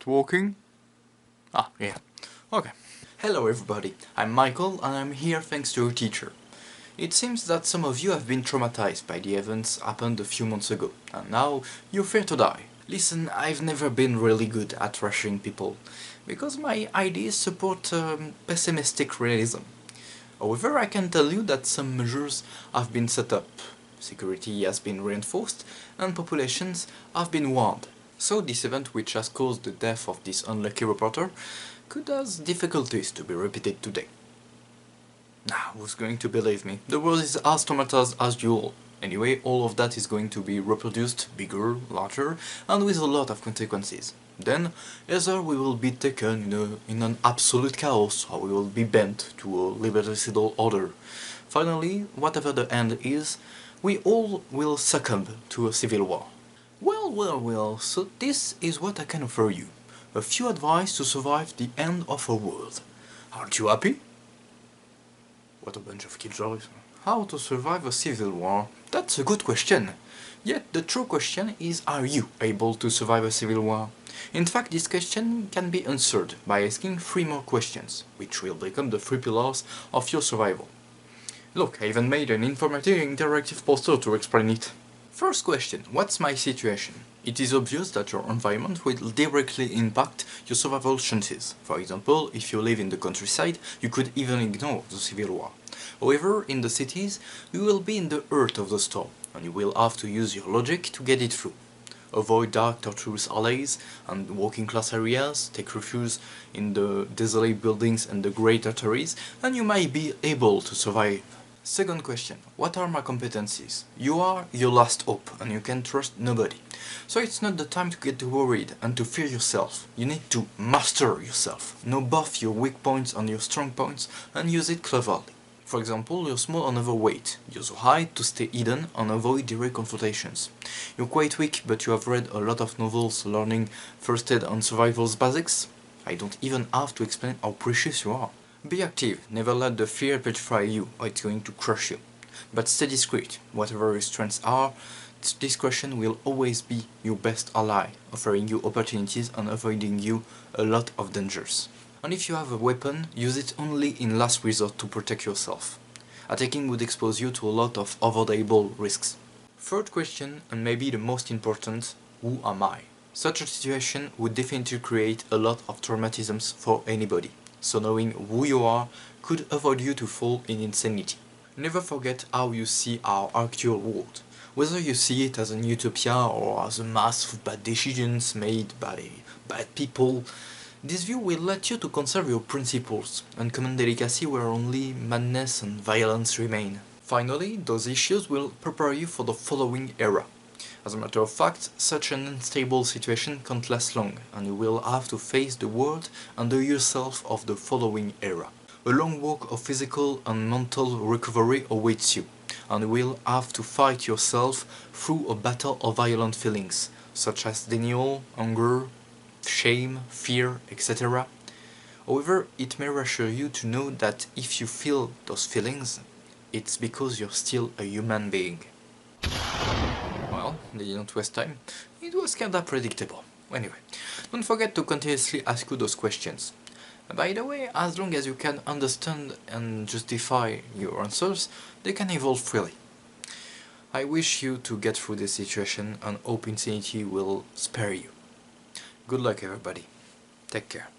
it working? Ah, yeah. Okay. Hello everybody, I'm Michael and I'm here thanks to a teacher. It seems that some of you have been traumatized by the events happened a few months ago, and now you fear to die. Listen, I've never been really good at rushing people, because my ideas support pessimistic realism. However, I can tell you that some measures have been set up, security has been reinforced, and populations have been warned. So this event, which has caused the death of this unlucky reporter, could have difficulties to be repeated today. Nah, who's going to believe me? The world is as traumatized as you all. Anyway, all of that is going to be reproduced bigger, larger, and with a lot of consequences. Then, either we will be taken in an absolute chaos, or we will be bent to a liberticidal order. Finally, whatever the end is, we all will succumb to a civil war. Well, so this is what I can offer you. A few advice to survive the end of a world. Aren't you happy? What a bunch of killjoys. How to survive a civil war? That's a good question. Yet the true question is, are you able to survive a civil war? In fact, this question can be answered by asking 3 more questions, which will become the 3 pillars of your survival. Look, I even made an informative interactive poster to explain it. First question, what's my situation? It is obvious that your environment will directly impact your survival chances. For example, if you live in the countryside, you could even ignore the civil war. However, in the cities, you will be in the heart of the storm, and you will have to use your logic to get it through. Avoid dark, tortuous alleys and working class areas, take refuge in the desolate buildings and the great arteries, and you might be able to survive. Second question, what are my competencies? You are your last hope and you can trust nobody. So it's not the time to get worried and to fear yourself. You need to master yourself. Know both your weak points and your strong points and use it cleverly. For example, you're small and overweight. Use your height to stay hidden and avoid direct confrontations. You're quite weak but you have read a lot of novels learning first aid and survival's basics. I don't even have to explain how precious you are. Be active, never let the fear petrify you, or it's going to crush you. But stay discreet, whatever your strengths are, discretion will always be your best ally, offering you opportunities and avoiding you a lot of dangers. And if you have a weapon, use it only in last resort to protect yourself. Attacking would expose you to a lot of avoidable risks. Third question, and maybe the most important, who am I? Such a situation would definitely create a lot of traumatisms for anybody. So knowing who you are could avoid you to fall in insanity. Never forget how you see our actual world. Whether you see it as an utopia or as a mass of bad decisions made by bad people, this view will let you to conserve your principles and common delicacy where only madness and violence remain. Finally, those issues will prepare you for the following era. As a matter of fact, such an unstable situation can't last long, and you will have to face the world and the yourself of the following era. A long walk of physical and mental recovery awaits you, and you will have to fight yourself through a battle of violent feelings, such as denial, anger, shame, fear, etc. However, it may reassure you to know that if you feel those feelings, it's because you're still a human being. Well, they didn't waste time. It was kinda predictable. Anyway, don't forget to continuously ask you those questions. By the way, as long as you can understand and justify your answers, they can evolve freely. I wish you to get through this situation and hope insanity will spare you. Good luck everybody. Take care.